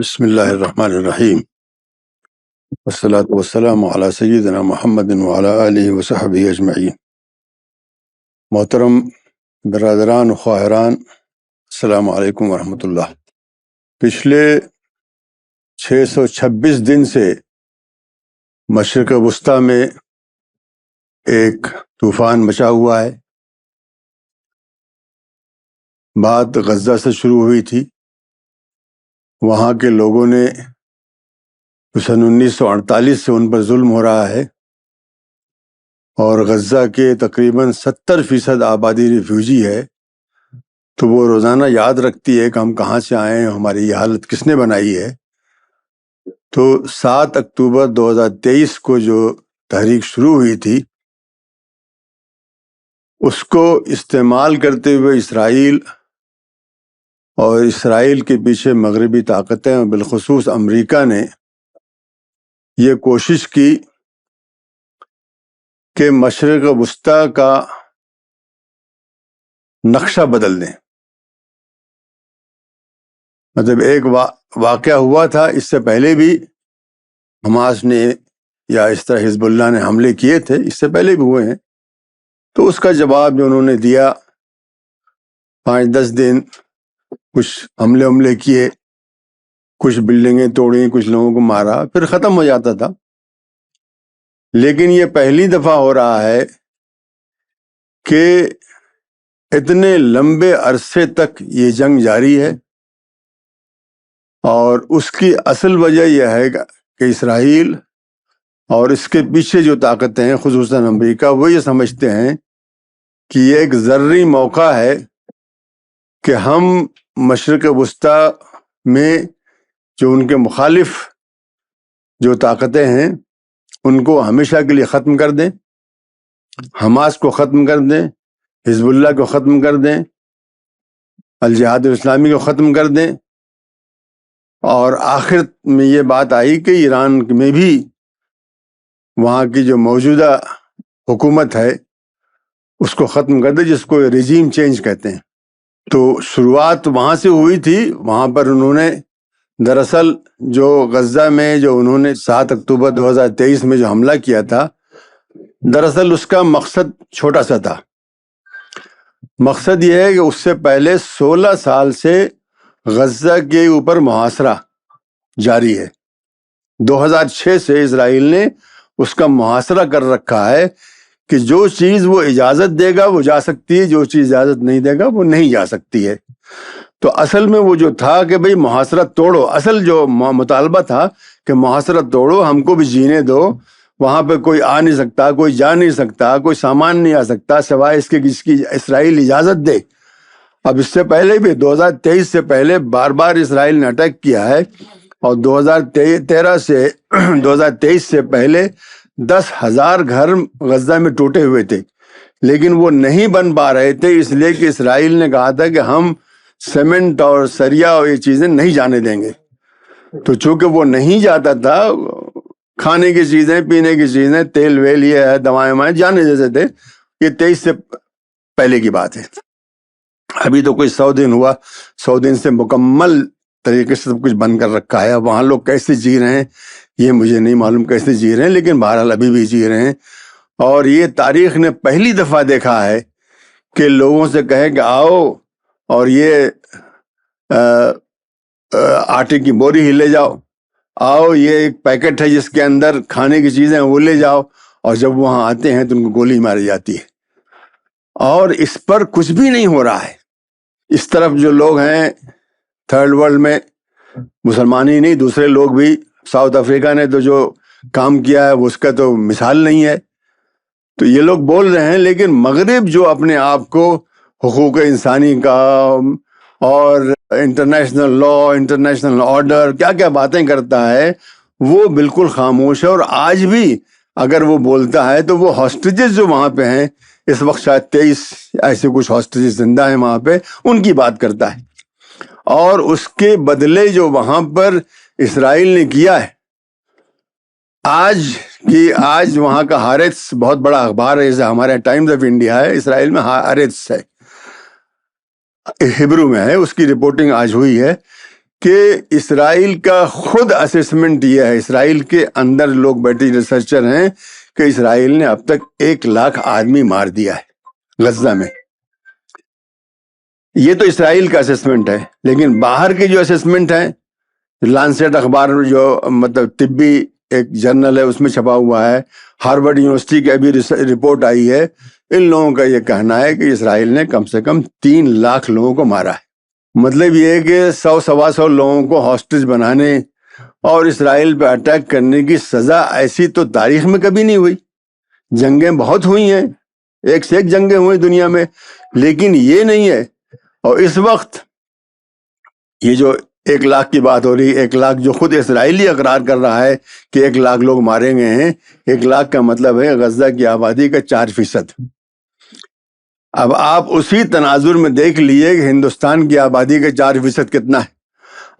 بسم اللہ الرحمن الرحیم والصلاۃ والسلام علی سیدنا محمد وعلی آلہ وصحبہ اجمعین۔ محترم برادران و خواہران، السلام علیکم ورحمۃ اللہ۔ پچھلے 626 دن سے مشرق وسطیٰ میں ایک طوفان مچا ہوا ہے۔ بات غزہ سے شروع ہوئی تھی۔ وہاں کے لوگوں نے سن 1948 سے ان پر ظلم ہو رہا ہے، اور غزہ کے تقریباً 70% آبادی ریفیوجی ہے، تو وہ روزانہ یاد رکھتی ہے کہ ہم کہاں سے آئے ہیں، ہماری یہ حالت کس نے بنائی ہے۔ تو 7 اکتوبر 2023 کو جو تحریک شروع ہوئی تھی، اس کو استعمال کرتے ہوئے اسرائیل اور اسرائیل کے پیچھے مغربی طاقتیں اور بالخصوص امریکہ نے یہ کوشش کی کہ مشرق وسطیٰ کا نقشہ بدل دیں۔ مطلب ایک واقعہ ہوا تھا، اس سے پہلے بھی حماس نے یا اس طرح حزب اللہ نے حملے کیے تھے، اس سے پہلے بھی ہوئے ہیں۔ تو اس کا جواب جو انہوں نے دیا، 5-10 دن کچھ حملے کیے، کچھ بلڈنگیں توڑیں، کچھ لوگوں کو مارا، پھر ختم ہو جاتا تھا۔ لیکن یہ پہلی دفعہ ہو رہا ہے کہ اتنے لمبے عرصے تک یہ جنگ جاری ہے، اور اس کی اصل وجہ یہ ہے کہ اسرائیل اور اس کے پیچھے جو طاقتیں ہیں، خصوصاً امریکہ، وہ یہ سمجھتے ہیں کہ یہ ایک ذری موقع ہے کہ ہم مشرق وسطیٰ میں جو ان کے مخالف جو طاقتیں ہیں ان کو ہمیشہ کے لیے ختم کر دیں، حماس کو ختم کر دیں، حزب اللہ کو ختم کر دیں، الجہاد الاسلامی کو ختم کر دیں۔ اور آخر میں یہ بات آئی کہ ایران میں بھی وہاں کی جو موجودہ حکومت ہے اس کو ختم کر دے، جس کو رجیم چینج کہتے ہیں۔ تو شروعات وہاں سے ہوئی تھی۔ وہاں پر انہوں نے دراصل جو غزہ میں جو انہوں نے 7 اکتوبر 2023 میں جو حملہ کیا تھا، دراصل اس کا مقصد چھوٹا سا تھا۔ مقصد یہ ہے کہ اس سے پہلے 16 سال سے غزہ کے اوپر محاصرہ جاری ہے۔ 2006 سے اسرائیل نے اس کا محاصرہ کر رکھا ہے کہ جو چیز وہ اجازت دے گا وہ جا سکتی ہے، جو چیز اجازت نہیں دے گا وہ نہیں جا سکتی ہے۔ تو اصل میں وہ جو تھا کہ بھئی محاصرہ توڑو، اصل جو مطالبہ تھا کہ محاصرہ توڑو، ہم کو بھی جینے دو، وہاں پہ کوئی آ نہیں سکتا، کوئی جا نہیں سکتا، کوئی سامان نہیں آ سکتا سوائے اس کے جس کی اسرائیل اجازت دے۔ اب اس سے پہلے بھی 2023 سے پہلے بار بار اسرائیل نے اٹیک کیا ہے، اور 2013 سے 2023 سے پہلے 10,000 گھر غزہ میں ٹوٹے ہوئے تھے، لیکن وہ نہیں بن پا رہے تھے، اس لیے کہ اسرائیل نے کہا تھا کہ ہم سیمنٹ اور سریا اور یہ چیزیں نہیں جانے دیں گے۔ تو چونکہ وہ نہیں جاتا تھا، کھانے کی چیزیں، پینے کی چیزیں، تیل ویل، یہ ہے، دوائیں جانے جیسے تھے۔ یہ 23 سے پہلے کی بات ہے۔ ابھی تو کوئی 100 دن ہوا، 100 دن سے مکمل طریقے سے سب کچھ بند کر رکھا ہے۔ وہاں لوگ کیسے جی رہے ہیں یہ مجھے نہیں معلوم کیسے جی رہے ہیں، لیکن بہرحال ابھی بھی جی رہے ہیں۔ اور یہ تاریخ نے پہلی دفعہ دیکھا ہے کہ لوگوں سے کہے کہ آؤ اور یہ آٹے کی بوری ہی لے جاؤ، آؤ یہ ایک پیکٹ ہے جس کے اندر کھانے کی چیزیں وہ لے جاؤ، اور جب وہاں آتے ہیں تو ان کو گولی ماری جاتی ہے، اور اس پر کچھ بھی نہیں ہو رہا ہے۔ اس طرف جو لوگ ہیں تھرڈ ورلڈ میں، مسلمان ہی نہیں، دوسرے لوگ بھی، ساؤتھ افریقہ نے تو جو کام کیا ہے وہ اس کا تو مثال نہیں ہے۔ تو یہ لوگ بول رہے ہیں، لیکن مغرب جو اپنے آپ کو حقوق انسانی کا اور انٹرنیشنل لا، انٹرنیشنل آرڈر، کیا کیا باتیں کرتا ہے، وہ بالکل خاموش ہے۔ اور آج بھی اگر وہ بولتا ہے تو وہ ہاسٹیجز جو وہاں پہ ہیں، اس وقت شاید 23 ایسے کچھ ہاسٹیجز زندہ ہیں وہاں پہ، ان کی بات کرتا ہے۔ اور اس کے بدلے جو وہاں پر اسرائیل نے کیا ہے، آج وہاں کا ہارتس بہت بڑا اخبار ہے، جیسے ہمارے ٹائمز آف انڈیا ہے، اسرائیل میں ہارتس ہے، ہبرو میں ہے، اس کی رپورٹنگ آج ہوئی ہے کہ اسرائیل کا خود اسیسمنٹ یہ ہے، اسرائیل کے اندر لوگ بیٹھے ریسرچر ہیں، کہ اسرائیل نے اب تک 1,00,000 آدمی مار دیا ہے غزہ میں۔ یہ تو اسرائیل کا اسیسمنٹ ہے، لیکن باہر کے جو اسیسمنٹ ہیں، لانسیٹ اخبار جو مطلب طبی ایک جرنل ہے، اس میں چھپا ہوا ہے، ہارورڈ یونیورسٹی کی ابھی رپورٹ آئی ہے، ان لوگوں کا یہ کہنا ہے کہ اسرائیل نے کم سے کم 3,00,000 لوگوں کو مارا ہے۔ مطلب یہ ہے کہ 100-125 لوگوں کو ہاسٹیج بنانے اور اسرائیل پہ اٹیک کرنے کی سزا ایسی تو تاریخ میں کبھی نہیں ہوئی۔ جنگیں بہت ہوئی ہیں، ایک سے ایک جنگیں ہوئی دنیا میں، لیکن یہ نہیں ہے۔ اور اس وقت یہ جو 1,00,000 کی بات ہو رہی ہے، 1,00,000 جو خود اسرائیلی اقرار کر رہا ہے کہ 1,00,000 لوگ مارے گئے ہیں، 1,00,000 کا مطلب ہے غزہ کی آبادی کا 4%۔ اب آپ اسی تناظر میں دیکھ لیے کہ ہندوستان کی آبادی کا 4% کتنا ہے،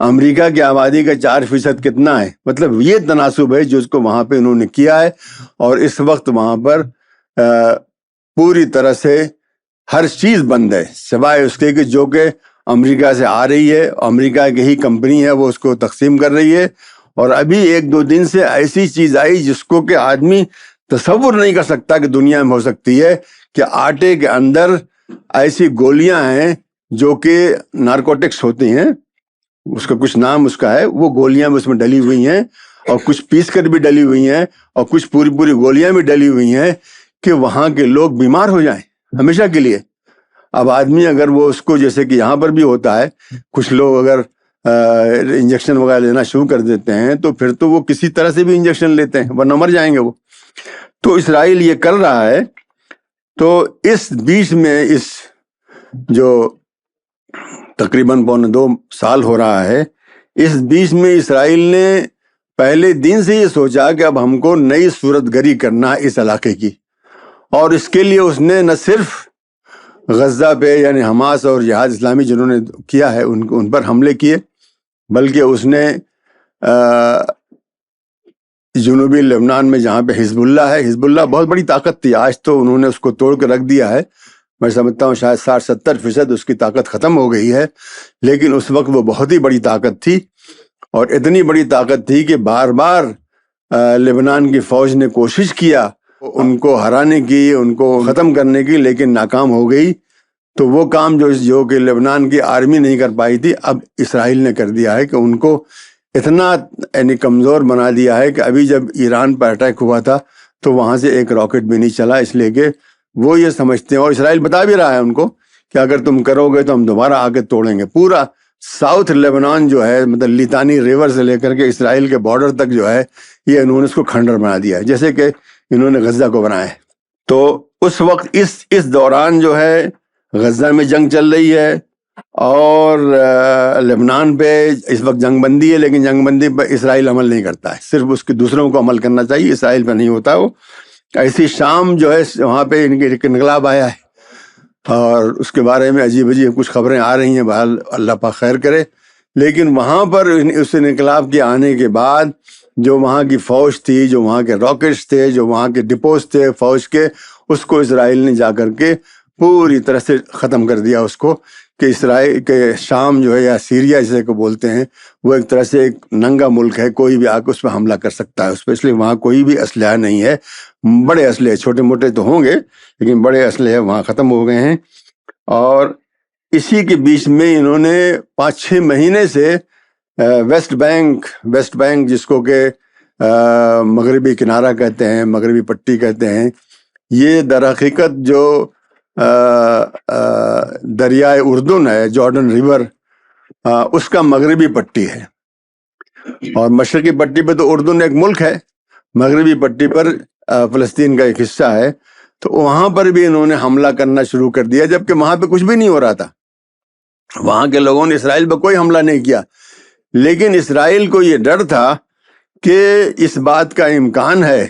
امریکہ کی آبادی کا 4% کتنا ہے۔ مطلب یہ تناسب ہے جو اس کو وہاں پہ انہوں نے کیا ہے، اور اس وقت وہاں پر پوری طرح سے ہر چیز بند ہے، سوائے اس کے کہ جو کہ امریکہ سے آ رہی ہے، امریکہ کی ہی کمپنی ہے، وہ اس کو تقسیم کر رہی ہے۔ اور ابھی 1-2 دن سے ایسی چیز آئی جس کو کہ آدمی تصور نہیں کر سکتا کہ دنیا میں ہو سکتی ہے، کہ آٹے کے اندر ایسی گولیاں ہیں جو کہ نارکوٹکس ہوتی ہیں، اس کا کچھ نام اس کا ہے، وہ گولیاں بھی اس میں ڈلی ہوئی ہیں، اور کچھ پیس کر بھی ڈلی ہوئی ہیں، اور کچھ پوری گولیاں بھی ڈلی ہوئی ہیں کہ وہاں کے لوگ بیمار ہو جائیں ہمیشہ کے لیے۔ اب آدمی اگر وہ اس کو، جیسے کہ یہاں پر بھی ہوتا ہے، کچھ لوگ اگر انجیکشن وغیرہ لینا شروع کر دیتے ہیں تو پھر تو وہ کسی طرح سے بھی انجیکشن لیتے ہیں، ورنہ مر جائیں گے وہ۔ تو اسرائیل یہ کر رہا ہے۔ تو اس بیچ میں، اس جو تقریباً 2 سال ہو رہا ہے، اس بیچ میں اسرائیل نے پہلے دن سے یہ سوچا کہ اب ہم کو نئی صورت گری کرنا ہے اس علاقے کی، اور اس کے لیے اس نے نہ صرف غزہ پہ، یعنی حماس اور جہاد اسلامی جنہوں نے کیا ہے ان پر حملے کیے، بلکہ اس نے جنوبی لبنان میں جہاں پہ حزب اللہ ہے، حزب اللہ بہت بڑی طاقت تھی، آج تو انہوں نے اس کو توڑ کے رکھ دیا ہے، میں سمجھتا ہوں شاید 60-70% اس کی طاقت ختم ہو گئی ہے، لیکن اس وقت وہ بہت ہی بڑی طاقت تھی، اور اتنی بڑی طاقت تھی کہ بار بار لبنان کی فوج نے کوشش کیا ان کو ہرانے کی، ان کو ختم کرنے کی، لیکن ناکام ہو گئی۔ تو وہ کام جو کہ لبنان کی آرمی نہیں کر پائی تھی، اب اسرائیل نے کر دیا ہے، کہ ان کو اتنا یعنی کمزور بنا دیا ہے کہ ابھی جب ایران پر اٹیک ہوا تھا تو وہاں سے ایک راکٹ بھی نہیں چلا، اس لیے کہ وہ یہ سمجھتے ہیں، اور اسرائیل بتا بھی رہا ہے ان کو کہ اگر تم کرو گے تو ہم دوبارہ آ کے توڑیں گے۔ پورا ساؤتھ لیبنان جو ہے، مطلب لیتانی ریور سے لے کر کے اسرائیل کے بارڈر تک جو ہے، یہ انہوں نے اس کو کھنڈر بنا دیا ہے، جیسے کہ انہوں نے غزہ کو بنایا ہے۔ تو اس وقت اس دوران جو ہے غزہ میں جنگ چل رہی ہے، اور لبنان پہ اس وقت جنگ بندی ہے، لیکن جنگ بندی پہ اسرائیل عمل نہیں کرتا ہے، صرف اس کے دوسروں کو عمل کرنا چاہیے، اسرائیل پہ نہیں ہوتا وہ۔ ایسی شام جو ہے وہاں پہ ان کے انقلاب آیا ہے، اور اس کے بارے میں عجیب کچھ خبریں آ رہی ہیں، بہرحال اللہ پاک خیر کرے۔ لیکن وہاں پر اس انقلاب کے آنے کے بعد جو وہاں کی فوج تھی، جو وہاں کے راکٹس تھے، جو وہاں کے ڈپوز تھے فوج کے، اس کو اسرائیل نے جا کر کے پوری طرح سے ختم کر دیا اس کو، کہ اسرائیل کے شام جو ہے، یا سیریا جسے کو بولتے ہیں، وہ ایک طرح سے ایک ننگا ملک ہے، کوئی بھی آ کے اس پہ حملہ کر سکتا ہے اس پہ، اس لیے وہاں کوئی بھی اسلحہ نہیں ہے، بڑے اسلحے، چھوٹے موٹے تو ہوں گے لیکن بڑے اسلحے وہاں ختم ہو گئے ہیں۔ اور اسی کے بیچ میں انہوں نے 5-6 مہینے سے ویسٹ بینک جس کو کہ مغربی کنارہ کہتے ہیں، مغربی پٹی کہتے ہیں، یہ در حقیقت جو دریائے اردن ہے، جارڈن ریور، اس کا مغربی پٹی ہے، اور مشرقی پٹی پہ تو اردن ایک ملک ہے، مغربی پٹی پر فلسطین کا ایک حصہ ہے۔ تو وہاں پر بھی انہوں نے حملہ کرنا شروع کر دیا، جبکہ وہاں پہ کچھ بھی نہیں ہو رہا تھا، وہاں کے لوگوں نے اسرائیل پہ کوئی حملہ نہیں کیا، لیکن اسرائیل کو یہ ڈر تھا کہ اس بات کا امکان ہے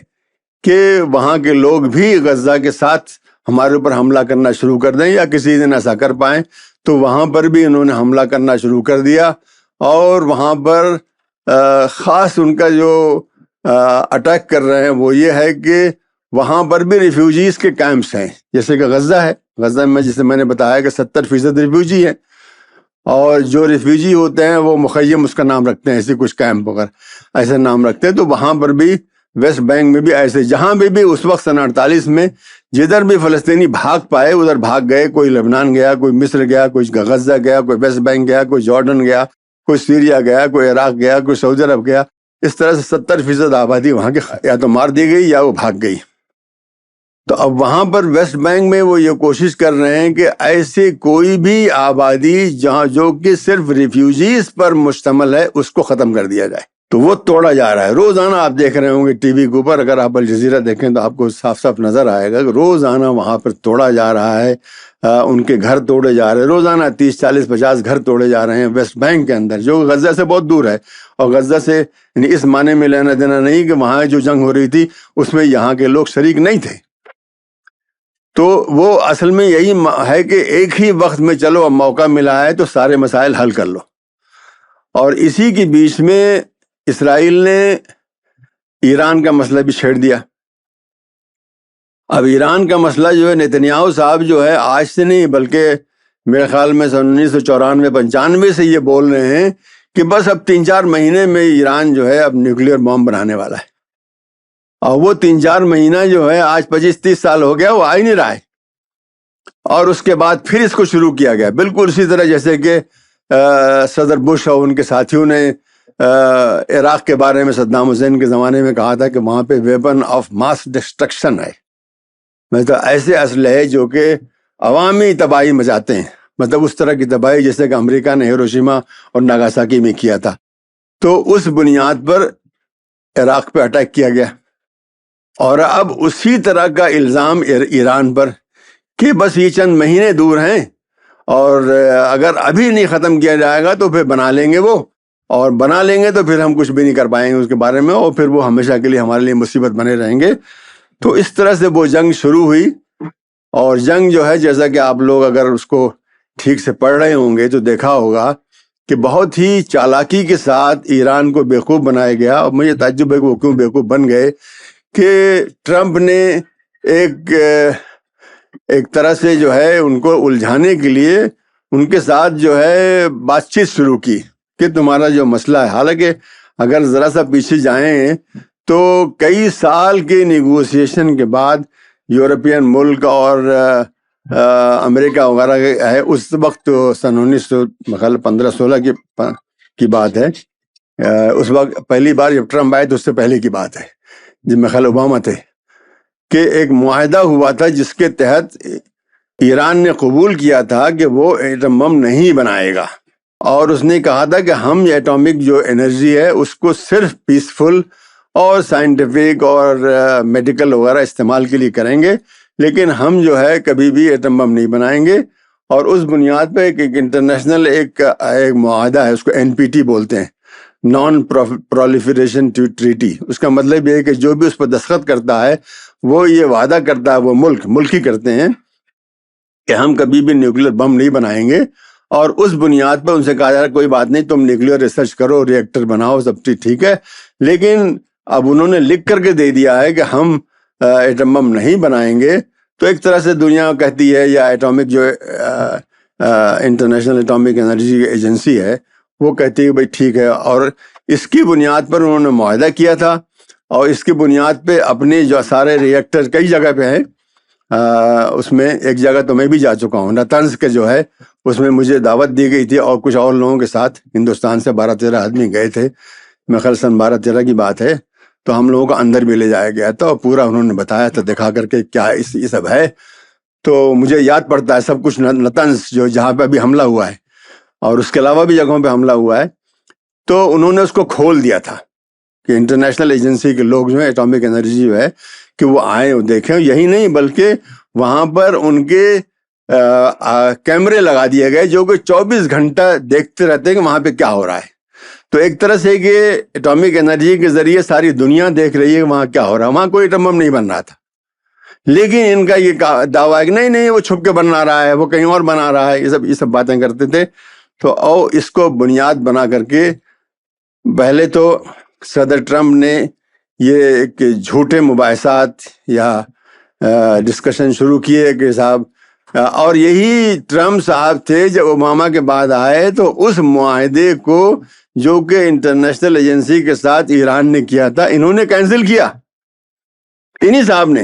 کہ وہاں کے لوگ بھی غزہ کے ساتھ ہمارے اوپر حملہ کرنا شروع کر دیں، یا کسی دن ایسا کر پائیں، تو وہاں پر بھی انہوں نے حملہ کرنا شروع کر دیا۔ اور وہاں پر خاص ان کا جو اٹیک کر رہے ہیں وہ یہ ہے کہ وہاں پر بھی ریفیوجیز کے کیمپس ہیں، جیسے کہ غزہ ہے، غزہ میں جسے میں نے بتایا کہ 70% ریفیوجی ہیں، اور جو ریفیوجی ہوتے ہیں وہ مخیم اس کا نام رکھتے ہیں، ایسے کچھ کیمپ وغیرہ ایسے نام رکھتے ہیں. تو وہاں پر بھی ویسٹ بینک میں بھی ایسے، جہاں بھی اس وقت سن 48 میں جدھر بھی فلسطینی بھاگ پائے ادھر بھاگ گئے. کوئی لبنان گیا، کوئی مصر گیا، کوئی غزہ گیا، کوئی ویسٹ بینک گیا، کوئی جارڈن گیا، کوئی سیریا گیا، کوئی عراق گیا، کوئی سعودی عرب گیا. اس طرح سے 70% آبادی وہاں کی یا تو مار دی گئی یا وہ بھاگ گئی. تو اب وہاں پر ویسٹ بینک میں وہ یہ کوشش کر رہے ہیں کہ ایسے کوئی بھی آبادی جہاں جو کہ صرف ریفیوجیز پر مشتمل ہے اس کو ختم کر دیا جائے. تو وہ توڑا جا رہا ہے. روزانہ آپ دیکھ رہے ہوں گے ٹی وی کے اوپر، اگر آپ الجزیرہ دیکھیں تو آپ کو صاف صاف نظر آئے گا کہ روزانہ وہاں پر توڑا جا رہا ہے. ان کے گھر توڑے جا رہے ہیں روزانہ، 30 40 50 گھر توڑے جا رہے ہیں ویسٹ بینک کے اندر، جو غزہ سے بہت دور ہے. اور غزہ سے یعنی اس معنی میں لینا دینا نہیں کہ وہاں جو جنگ ہو رہی تھی اس میں یہاں کے لوگ شریک نہیں تھے. تو وہ اصل میں یہی ہے کہ ایک ہی وقت میں چلو اب موقع ملا ہے تو سارے مسائل حل کر لو. اور اسی کے بیچ میں اسرائیل نے ایران کا مسئلہ بھی چھیڑ دیا. اب ایران کا مسئلہ جو ہے نتنیاہو صاحب جو ہے آج سے نہیں بلکہ میرے خیال میں 1994 95 سے یہ بول رہے ہیں کہ بس اب 3-4 مہینے میں ایران جو ہے اب نیوکلیئر بام بنانے والا ہے. اور وہ 3-4 مہینہ جو ہے آج 25-30 سال ہو گیا وہ آ ہی نہیں رہا ہے. اور اس کے بعد پھر اس کو شروع کیا گیا بالکل اسی طرح جیسے کہ صدر بش اور ان کے ساتھیوں نے عراق کے بارے میں صدام حسین کے زمانے میں کہا تھا کہ وہاں پہ ویپن آف ماس ڈسٹرکشن ہے. مطلب ایسے اسلحے جو کہ عوامی تباہی مچاتے ہیں، مطلب اس طرح کی تباہی جیسے کہ امریکہ نے ہیروشیما اور ناگاساکی میں کیا تھا. تو اس بنیاد پر عراق پہ اٹیک کیا گیا. اور اب اسی طرح کا الزام ایران پر کہ بس یہ چند مہینے دور ہیں اور اگر ابھی نہیں ختم کیا جائے گا تو پھر بنا لیں گے وہ، اور بنا لیں گے تو پھر ہم کچھ بھی نہیں کر پائیں گے اس کے بارے میں، اور پھر وہ ہمیشہ کے لیے ہمارے لیے مصیبت بنے رہیں گے. تو اس طرح سے وہ جنگ شروع ہوئی. اور جنگ جو ہے جیسا کہ آپ لوگ اگر اس کو ٹھیک سے پڑھ رہے ہوں گے تو دیکھا ہوگا کہ بہت ہی چالاکی کے ساتھ ایران کو بیوقوف بنایا گیا. اور مجھے تعجب ہے کہ وہ کیوں بیوقوف بن گئے کہ ٹرمپ نے ایک طرح سے جو ہے ان کو الجھانے کے لیے ان کے ساتھ جو ہے بات چیت شروع کی کہ تمہارا جو مسئلہ ہے. حالانکہ اگر ذرا سا پیچھے جائیں تو کئی سال کے نیگوسیشن کے بعد یورپین ملک اور امریکہ وغیرہ ہے اس وقت سن 1915-16 کی بات ہے. اس وقت پہلی بار جب ٹرمپ آئے تو اس سے پہلے کی بات ہے جب میخائیل اوباما تھے، کہ ایک معاہدہ ہوا تھا جس کے تحت ایران نے قبول کیا تھا کہ وہ ایٹم بم نہیں بنائے گا. اور اس نے کہا تھا کہ ہم ایٹامک جو انرجی ہے اس کو صرف پیسفل اور سائنٹیفک اور میڈیکل وغیرہ استعمال کے لیے کریں گے، لیکن ہم جو ہے کبھی بھی ایٹم بم نہیں بنائیں گے. اور اس بنیاد پہ ایک انٹرنیشنل ایک معاہدہ ہے، اس کو NPT بولتے ہیں، نان پرولیفریشن ٹریٹی. اس کا مطلب یہ ہے کہ جو بھی اس پر دستخط کرتا ہے وہ یہ وعدہ کرتا ہے، وہ ملک ہی کرتے ہیں کہ ہم کبھی بھی نیوکلیئر بم نہیں بنائیں گے. اور اس بنیاد پر ان سے کہا جا رہا ہے کوئی بات نہیں، تم نیوکلیئر ریسرچ کرو، ری ایکٹر بناؤ، سب ٹھیک ہے، لیکن اب انہوں نے لکھ کر کے دے دیا ہے کہ ہم ایٹم بم نہیں بنائیں گے. تو ایک طرح سے دنیا کہتی ہے یا ایٹامک جو انٹرنیشنل ایٹامک انرجی ایجنسی ہے وہ کہتی ہے بھائی ٹھیک ہے. اور اس کی بنیاد پر انہوں نے معاہدہ کیا تھا، اور اس کی بنیاد پہ اپنے جو سارے ری ایکٹر کئی جگہ پہ ہیں. اس میں ایک جگہ تو میں بھی جا چکا ہوں، نتنز کے جو ہے اس میں مجھے دعوت دی گئی تھی اور کچھ اور لوگوں کے ساتھ ہندوستان سے 12-13 آدمی گئے تھے. میں خیال سن 12-13 کی بات ہے. تو ہم لوگوں کو اندر بھی لے جایا گیا تھا اور پورا انہوں نے بتایا تھا دکھا کر کے کیا یہ سب ہے. تو مجھے یاد پڑتا ہے سب کچھ، نتنز جو جہاں پہ ابھی حملہ ہوا ہے اور اس کے علاوہ بھی جگہوں پہ حملہ ہوا ہے. تو انہوں نے اس کو کھول دیا تھا کہ انٹرنیشنل ایجنسی کے لوگ جو ہیں ایٹامک انرجی جو ہے کہ وہ آئیں اور دیکھیں. یہی نہیں بلکہ وہاں پر ان کے کیمرے لگا دیے گئے جو کہ 24 گھنٹہ دیکھتے رہتے ہیں کہ وہاں پہ کیا ہو رہا ہے. تو ایک طرح سے کہ ایٹامک انرجی کے ذریعے ساری دنیا دیکھ رہی ہے کہ وہاں کیا ہو رہا ہے. وہاں کوئی ایٹم بم نہیں بن رہا تھا، لیکن ان کا یہ دعویٰ ہے کہ نہیں وہ چھپ کے بنا رہا ہے، وہ کہیں اور بنا رہا ہے. یہ سب باتیں کرتے تھے. تو اس کو بنیاد بنا کر کے پہلے تو صدر ٹرمپ نے یہ ایک جھوٹے مباحثات یا ڈسکشن شروع کیے کہ صاحب اور یہی ٹرمپ صاحب تھے جب اوباما کے بعد آئے تو اس معاہدے کو جو کہ انٹرنیشنل ایجنسی کے ساتھ ایران نے کیا تھا انہوں نے کینسل کیا، انہی صاحب نے،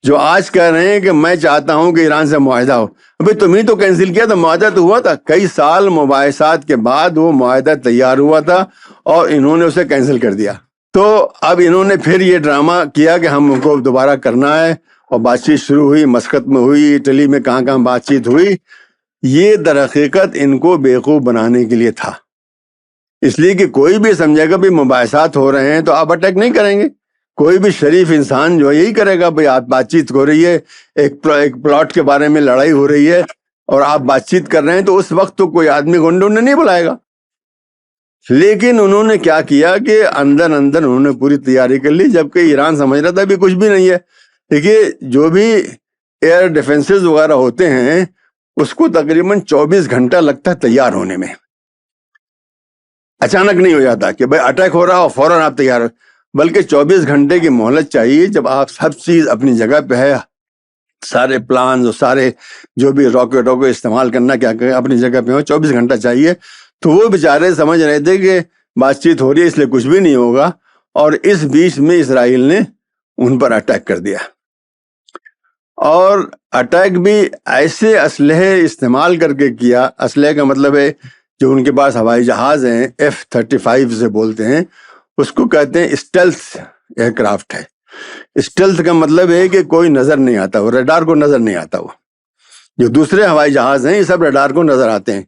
جو آج کہہ رہے ہیں کہ میں چاہتا ہوں کہ ایران سے معاہدہ ہو۔ ابھی تم ہی تو کینسل کیا تھا، معاہدہ تو ہوا تھا، کئی سال مباحثات کے بعد وہ معاہدہ تیار ہوا تھا اور انہوں نے اسے کینسل کر دیا۔ تو اب انہوں نے پھر یہ ڈرامہ کیا کہ ہم ان کو دوبارہ کرنا ہے، اور بات چیت شروع ہوئی، مسقط میں ہوئی، اٹلی میں کہاں کہاں بات چیت ہوئی۔ یہ در حقیقت ان کو بیوقوف بنانے کے لیے تھا، اس لیے کہ کوئی بھی سمجھے گا بھی مباحثات ہو رہے ہیں تو آپ اٹیک نہیں کریں گے، کوئی بھی شریف انسان جو یہی کرے گا، بھائی آپ بات چیت ہو رہی ہے، ایک پلاٹ کے بارے میں لڑائی ہو رہی ہے اور آپ بات چیت کر رہے ہیں تو اس وقت تو کوئی آدمی گنڈوں نے نہیں بلائے گا۔ لیکن انہوں نے کیا کیا کہ اندر اندر انہوں نے پوری تیاری کر لی، جبکہ ایران سمجھ رہا تھا بھی کچھ بھی نہیں ہے۔ دیکھیے جو بھی ایئر ڈیفنسز وغیرہ ہوتے ہیں اس کو تقریباً 24 گھنٹہ لگتا ہے تیار ہونے میں، اچانک نہیں ہو جاتا کہ بھائی اٹیک ہو رہا ہو فوراً آپ تیار ہو، بلکہ 24 گھنٹے کی مہلت چاہیے۔ جب آپ سب چیز اپنی جگہ پہ ہے، سارے پلانز اور سارے جو بھی راکٹ استعمال کرنا کیا کہ اپنی جگہ پہ ہو، 24 گھنٹہ چاہیے۔ تو وہ بیچارے سمجھ رہے تھے کہ بات چیت ہو رہی ہے اس لیے کچھ بھی نہیں ہوگا، اور اس بیچ میں اسرائیل نے ان پر اٹیک کر دیا، اور اٹیک بھی ایسے اسلحے استعمال کر کے کیا۔ اسلحے کا مطلب ہے جو ان کے پاس ہوائی جہاز ہیں F-35 سے بولتے ہیں، اس کو کہتے ہیں اسٹیلتھ ایئر کرافٹ ہے۔ اسٹیلتھ کا مطلب ہے کہ کوئی نظر نہیں آتا، وہ ریڈار کو نظر نہیں آتا۔ وہ جو دوسرے ہوائی جہاز ہیں یہ سب ریڈار کو نظر آتے ہیں،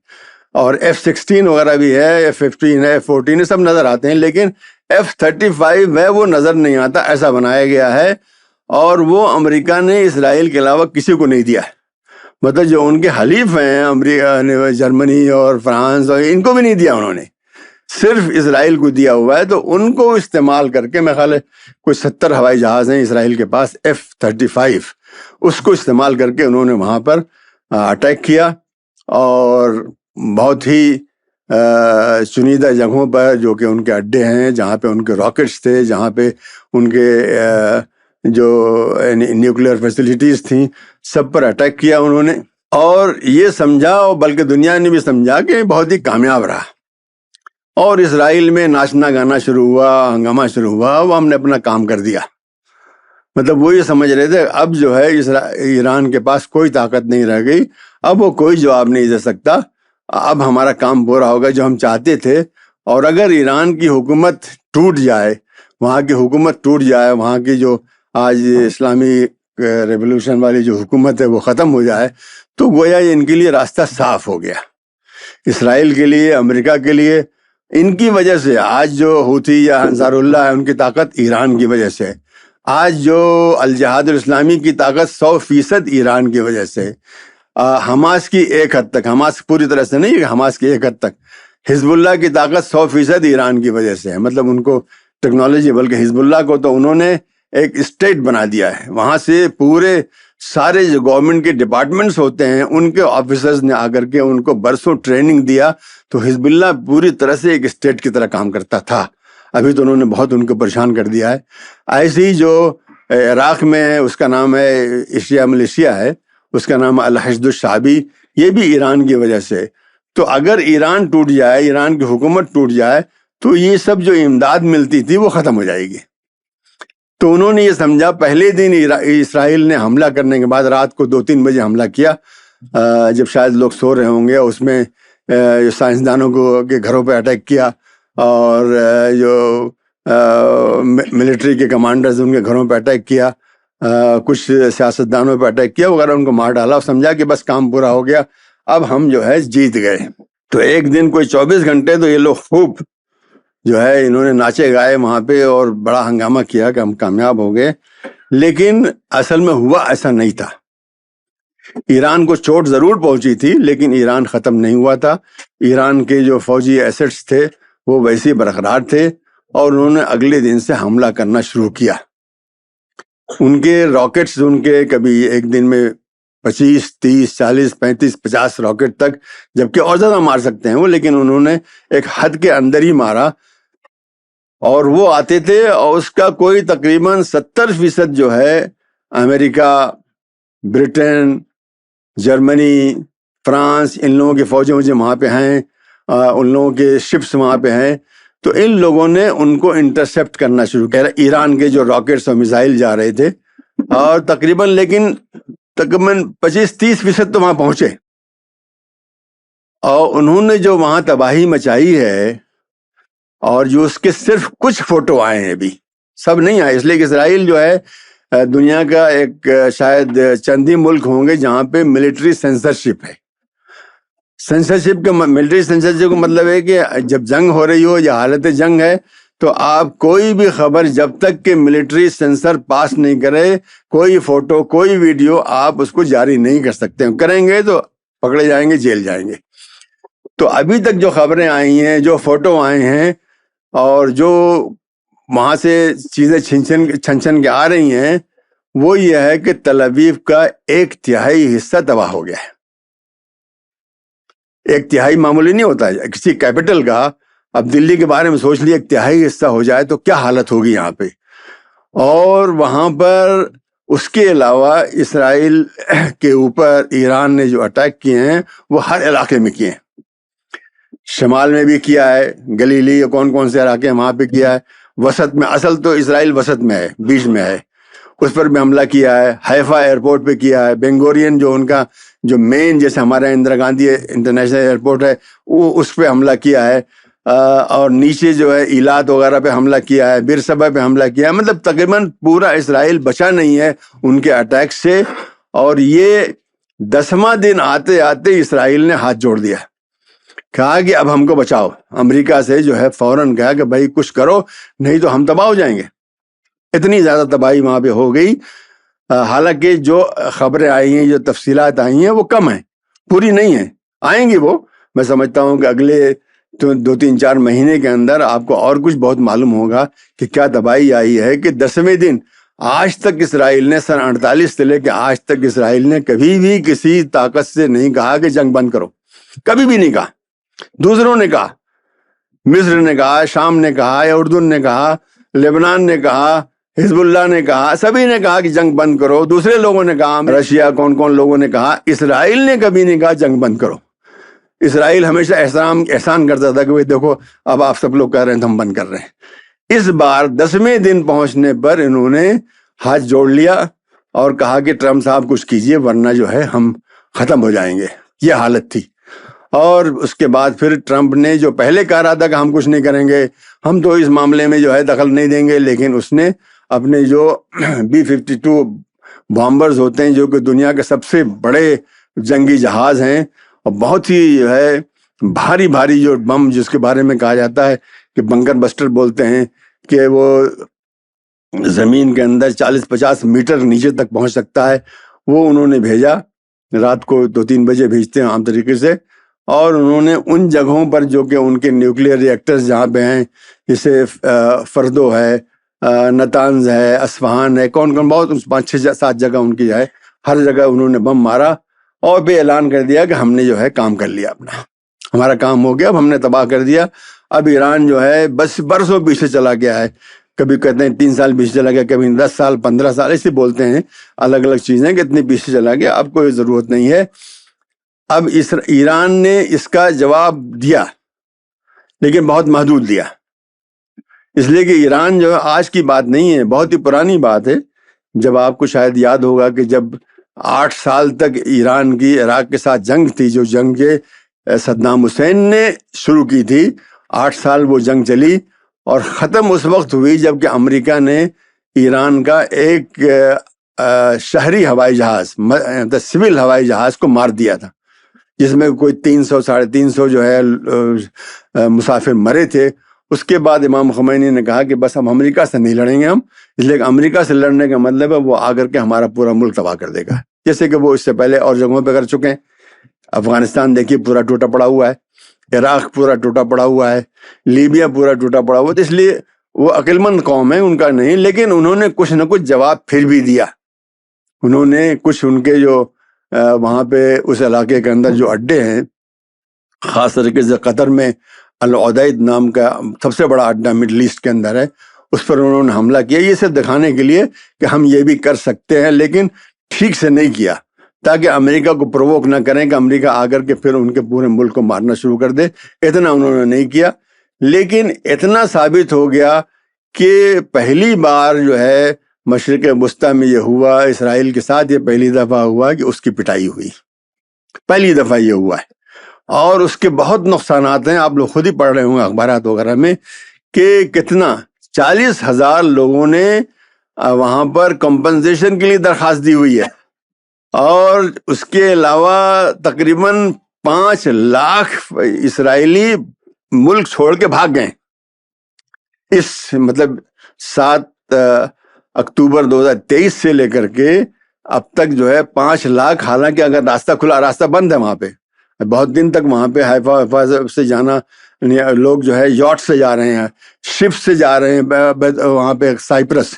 اور F-16 وغیرہ بھی ہے، F-15 ہے، F-14 یہ سب نظر آتے ہیں، لیکن F-35 ہے وہ نظر نہیں آتا، ایسا بنایا گیا ہے، اور وہ امریکہ نے اسرائیل کے علاوہ کسی کو نہیں دیا ہے۔ مطلب جو ان کے حلیف ہیں امریکہ، جرمنی اور فرانس، اور ان کو بھی نہیں دیا انہوں نے، صرف اسرائیل کو دیا ہوا ہے۔ تو ان کو استعمال کر کے، میرے خیال ہے کوئی 70 ہوائی جہاز ہیں اسرائیل کے پاس F-35، اس کو استعمال کر کے انہوں نے وہاں پر اٹیک کیا، اور بہت ہی چنیدہ جگہوں پر جو کہ ان کے اڈے ہیں، جہاں پہ ان کے راکٹس تھے، جہاں پہ ان کے جو نیوکلیئر فیسلٹیز تھیں، سب پر اٹیک کیا انہوں نے، اور یہ سمجھا، اور بلکہ دنیا نے بھی سمجھا کہ بہت ہی کامیاب رہا۔ اور اسرائیل میں ناچنا گانا شروع ہوا، ہنگامہ شروع ہوا، وہ ہم نے اپنا کام کر دیا۔ مطلب وہ یہ سمجھ رہے تھے اب جو ہے ایران کے پاس کوئی طاقت نہیں رہ گئی، اب وہ کوئی جواب نہیں دے سکتا، اب ہمارا کام پورا ہوگا جو ہم چاہتے تھے۔ اور اگر ایران کی حکومت ٹوٹ جائے، وہاں کی حکومت ٹوٹ جائے، وہاں کی جو آج اسلامی ریولوشن والی جو حکومت ہے وہ ختم ہو جائے، تو گویا ان کے لیے راستہ صاف ہو گیا، اسرائیل کے لیے، امریکہ کے لیے۔ ان کی وجہ سے آج جو ہوتی یا انصار اللہ ہے، ان کی طاقت ایران کی وجہ سے۔ آج جو الجہاد الاسلامی کی طاقت 100% ایران کی وجہ سے۔ حماس کی ایک حد تک، حماس پوری طرح سے نہیں، حماس کی ایک حد تک۔ حزب اللہ کی طاقت 100% ایران کی وجہ سے ہے، مطلب ان کو ٹیکنالوجی، بلکہ حزب اللہ کو تو انہوں نے ایک اسٹیٹ بنا دیا ہے، وہاں سے پورے سارے جو گورنمنٹ کے ڈپارٹمنٹس ہوتے ہیں ان کے آفیسرز نے آ کر کے ان کو برسوں ٹریننگ دیا، تو حزب اللہ پوری طرح سے ایک اسٹیٹ کی طرح کام کرتا تھا۔ ابھی تو انہوں نے بہت ان کو پریشان کر دیا ہے۔ ایسے ہی جو عراق میں ہے اس کا نام ہے ایشیا ملیشیا ہے، اس کا نام الحشد الشعبی، یہ بھی ایران کی وجہ سے۔ تو اگر ایران ٹوٹ جائے، ایران کی حکومت ٹوٹ جائے، تو یہ سب جو امداد ملتی تھی وہ ختم ہو جائے گی۔ تو انہوں نے یہ سمجھا، پہلے دن اسرائیل نے حملہ کرنے کے بعد رات کو 2-3 بجے حملہ کیا، جب شاید لوگ سو رہے ہوں گے، اس میں سائنسدانوں کے گھروں پہ اٹیک کیا، اور جو ملٹری کے کمانڈرز ان کے گھروں پہ اٹیک کیا، کچھ سیاستدانوں پہ اٹیک کیا وغیرہ، ان کو مار ڈالا، اور سمجھا کہ بس کام پورا ہو گیا، اب ہم جو ہے جیت گئے۔ تو ایک دن کوئی 24 گھنٹے تو یہ لوگ خوب جو ہے انہوں نے ناچے گائے وہاں پہ، اور بڑا ہنگامہ کیا کہ ہم کامیاب ہو گئے۔ لیکن اصل میں ہوا ایسا نہیں تھا۔ ایران کو چوٹ ضرور پہنچی تھی، لیکن ایران ختم نہیں ہوا تھا۔ ایران کے جو فوجی ایسٹس تھے وہ ویسے برقرار تھے، اور انہوں نے اگلے دن سے حملہ کرنا شروع کیا۔ ان کے راکٹس، ان کے کبھی ایک دن میں 25، 30، 40، 35، 50 راکٹ تک، جبکہ اور زیادہ مار سکتے ہیں وہ، لیکن انہوں نے ایک حد کے اندر ہی مارا، اور وہ آتے تھے، اور اس کا کوئی تقریباً 70% جو ہے امریکہ، برٹن، جرمنی، فرانس، ان لوگوں کی فوجیں مجھے وہاں پہ ہیں، ان لوگوں کے شپس وہاں پہ ہیں. تو ان لوگوں نے ان کو انٹرسپٹ کرنا شروع کیا. ایران کے جو راکٹس اور میزائل جا رہے تھے، اور تقریباً 25-30% تو وہاں پہنچے، اور انہوں نے جو وہاں تباہی مچائی ہے، اور جو اس کے صرف کچھ فوٹو آئے ہیں، ابھی سب نہیں آئے، اس لیے کہ اسرائیل جو ہے دنیا کا ایک شاید چند ہی ملک ہوں گے جہاں پہ ملٹری سینسرشپ ہے. ملٹری سینسرشپ کا مطلب ہے کہ جب جنگ ہو رہی ہو یا حالت جنگ ہے تو آپ کوئی بھی خبر جب تک کہ ملٹری سینسر پاس نہیں کرے، کوئی فوٹو کوئی ویڈیو آپ اس کو جاری نہیں کر سکتے. کریں گے تو پکڑے جائیں گے، جیل جائیں گے. تو ابھی تک جو خبریں آئی ہیں، جو فوٹو آئے ہیں، اور جو وہاں سے چیزیں چھن کے آ رہی ہیں، وہ یہ ہے کہ تل ابیب کا 1/3 حصہ تباہ ہو گیا ہے. 1/3 معمولی نہیں ہوتا ہے کسی کیپٹل کا. اب دلی کے بارے میں سوچ لیے 1/3 حصہ ہو جائے تو کیا حالت ہوگی یہاں پہ. اور وہاں پر اس کے علاوہ اسرائیل کے اوپر ایران نے جو اٹیک کیے ہیں وہ ہر علاقے میں کیے ہیں. شمال میں بھی کیا ہے، گلیلی کون کون سے علاقے ہیں وہاں پہ کیا ہے. وسط میں، اصل تو اسرائیل وسط میں ہے، بیچ میں ہے، اس پر بھی حملہ کیا ہے. حیفا ایئرپورٹ پہ کیا ہے. بینگورین جو ان کا جو مین، جیسے ہمارا اندرا گاندھی انٹرنیشنل ایئرپورٹ ہے، وہ اس پہ حملہ کیا ہے. اور نیچے جو ہے ایلات وغیرہ پہ حملہ کیا ہے، بیرسبا پہ حملہ کیا ہے. مطلب تقریباً پورا اسرائیل بچا نہیں ہے ان کے اٹیک سے. اور یہ 10واں دن آتے آتے اسرائیل نے ہاتھ جوڑ دیا، کہا کہ اب ہم کو بچاؤ. امریکہ سے جو ہے فوراً کہا کہ بھائی کچھ کرو، نہیں تو ہم تباہ ہو جائیں گے. اتنی زیادہ تباہی وہاں پہ ہو گئی. حالانکہ جو خبریں آئی ہیں، جو تفصیلات آئی ہیں، وہ کم ہیں، پوری نہیں ہیں. آئیں گی وہ. میں سمجھتا ہوں کہ اگلے 2-3-4 مہینے کے اندر آپ کو اور کچھ بہت معلوم ہوگا کہ کیا تباہی آئی ہے. کہ 10ویں دن آج تک اسرائیل نے، سن 48 سے لے کے آج تک اسرائیل نے کبھی بھی کسی طاقت سے نہیں کہا کہ جنگ بند کرو، کبھی بھی نہیں کہا. دوسروں نے کہا، مصر نے کہا، شام نے کہا، یا اردن نے کہا، لبنان نے کہا، حزب اللہ نے کہا، سبھی نے کہا کہ جنگ بند کرو. دوسرے لوگوں نے کہا، رشیا کون لوگوں نے کہا. اسرائیل نے کبھی نہیں کہا جنگ بند کرو. اسرائیل ہمیشہ احسان کرتا تھا کہ بھئی دیکھو اب آپ سب لوگ کہہ رہے ہیں تو ہم بند کر رہے ہیں. اس بار 10ویں دن پہنچنے پر انہوں نے ہاتھ جوڑ لیا اور کہا کہ ٹرمپ صاحب کچھ کیجئے ورنہ جو ہے ہم ختم ہو جائیں گے. یہ حالت تھی. اور اس کے بعد پھر ٹرمپ نے جو پہلے کہا رہا تھا کہ ہم کچھ نہیں کریں گے، ہم تو اس معاملے میں جو ہے دخل نہیں دیں گے، لیکن اس نے اپنے جو B-52 بامبرز ہوتے ہیں، جو کہ دنیا کے سب سے بڑے جنگی جہاز ہیں، اور بہت ہی جو ہے بھاری جو بم، جس کے بارے میں کہا جاتا ہے کہ بنکر بسٹر بولتے ہیں، کہ وہ زمین کے اندر 40-50 میٹر نیچے تک پہنچ سکتا ہے، وہ انہوں نے بھیجا. رات کو 2-3 بجے بھیجتے ہیں عام طریقے سے. اور انہوں نے ان جگہوں پر جو کہ ان کے نیوکلیئر ری ایکٹرز جہاں پہ ہیں، جیسے فردو ہے، نتانز ہے، اصفہان ہے، کون بہت 5-6-7 جگہ ان کی ہے، ہر جگہ انہوں نے بم مارا. اور پہ اعلان کر دیا کہ ہم نے جو ہے کام کر لیا، اپنا ہمارا کام ہو گیا، اب ہم نے تباہ کر دیا. اب ایران جو ہے بس برسوں پیچھے چلا گیا ہے. کبھی کہتے ہیں 3 سال پیچھے چلا گیا، کبھی 10 سال 15 سال ایسے بولتے ہیں، الگ الگ چیزیں کہ اتنے پیچھے چلا گیا. اب کوئی ضرورت نہیں ہے. اب ایران نے اس کا جواب دیا، لیکن بہت محدود دیا. اس لیے کہ ایران جو ہے آج کی بات نہیں ہے، بہت ہی پرانی بات ہے. جب آپ کو شاید یاد ہوگا کہ جب 8 سال تک ایران کی عراق کے ساتھ جنگ تھی، جو جنگ کے صدام حسین نے شروع کی تھی، 8 سال وہ جنگ چلی اور ختم اس وقت ہوئی جب کہ امریکہ نے ایران کا ایک شہری ہوائی جہاز، سول ہوائی جہاز کو مار دیا تھا، جس میں کوئی 300-350 جو ہے مسافر مرے تھے. اس کے بعد امام خمینی نے کہا کہ بس ہم امریکہ سے نہیں لڑیں گے ہم، اس لیے کہ امریکہ سے لڑنے کا مطلب ہے وہ آ کر کے ہمارا پورا ملک تباہ کر دے گا، جیسے کہ وہ اس سے پہلے اور جگہوں پہ کر چکے ہیں. افغانستان دیکھیے پورا ٹوٹا پڑا ہوا ہے، عراق پورا ٹوٹا پڑا ہوا ہے، لیبیا پورا ٹوٹا پڑا ہوا ہے. اس لیے وہ عقل مند قوم ہے، ان کا نہیں، لیکن انہوں نے کچھ نہ کچھ جواب پھر بھی دیا. انہوں نے کچھ ان کے جو وہاں پہ اس علاقے کے اندر جو اڈے ہیں، خاص طریقے سے قطر میں العدید نام کا سب سے بڑا اڈا مڈل ایسٹ کے اندر ہے، اس پر انہوں نے حملہ کیا. یہ صرف دکھانے کے لیے کہ ہم یہ بھی کر سکتے ہیں، لیکن ٹھیک سے نہیں کیا. تاکہ امریکہ کو پرووک نہ کریں کہ امریکہ آ کر کے پھر ان کے پورے ملک کو مارنا شروع کر دے. اتنا انہوں نے نہیں کیا، لیکن اتنا ثابت ہو گیا کہ پہلی بار جو ہے مشرق وسطیٰ میں یہ ہوا، اسرائیل کے ساتھ یہ پہلی دفعہ ہوا کہ اس کی پٹائی ہوئی، پہلی دفعہ یہ ہوا ہے. اور اس کے بہت نقصانات ہیں، آپ لوگ خود ہی پڑھ رہے ہوں گے اخبارات وغیرہ میں کہ کتنا 40,000 لوگوں نے وہاں پر کمپنسیشن کے لیے درخواست دی ہوئی ہے، اور اس کے علاوہ تقریباً 5 لاکھ اسرائیلی ملک چھوڑ کے بھاگ گئے. اس مطلب 7 اکتوبر 2023 سے لے کر کے اب تک جو ہے 5 لاکھ، حالانکہ اگر راستہ کھلا، راستہ بند ہے وہاں پہ بہت دن تک، وہاں پہ حیفا سے جانا، لوگ جو ہے یاٹ سے جا رہے ہیں، شپ سے جا رہے ہیں وہاں پہ سائپرس،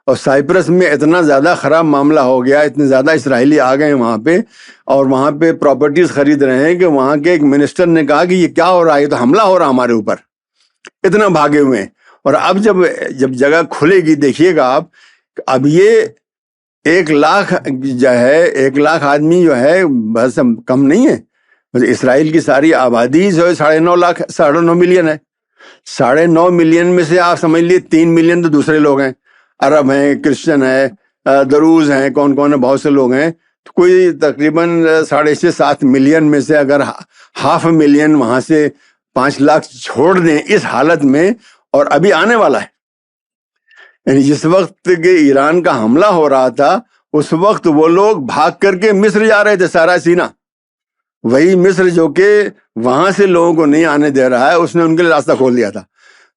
اور سائپرس میں اتنا زیادہ خراب معاملہ ہو گیا، اتنے زیادہ اسرائیلی آ گئے وہاں پہ، اور وہاں پہ پراپرٹیز خرید رہے ہیں کہ وہاں کے ایک منسٹر نے کہا کہ یہ کیا ہو رہا ہے، یہ تو حملہ ہو رہا ہمارے اوپر، اتنا بھاگے ہوئے ہیں. اور اب جب جگہ کھلے گی، دیکھیے گا آپ، اب یہ 1 لاکھ جو ہے، 1 لاکھ آدمی جو ہے بس کم نہیں ہے. اسرائیل کی ساری آبادی جو ہے 9.5 ملین ہے. 9.5 ملین میں سے آپ سمجھ لیے 3 ملین تو دوسرے لوگ ہیں، عرب ہیں، کرسچن ہیں، دروز ہیں، کون کون ہیں، بہت سے لوگ ہیں. تو کوئی تقریباً 6.5-7 ملین میں سے اگر 0.5 ملین وہاں سے 5 لاکھ چھوڑ دیں اس حالت میں، اور ابھی آنے والا ہے، یعنی جس وقت کہ ایران کا حملہ ہو رہا تھا اس وقت وہ لوگ بھاگ کر کے مصر جا رہے تھے، سارا سینا، وہی مصر جو کہ وہاں سے لوگوں کو نہیں آنے دے رہا ہے، اس نے ان کے لیے راستہ کھول دیا تھا.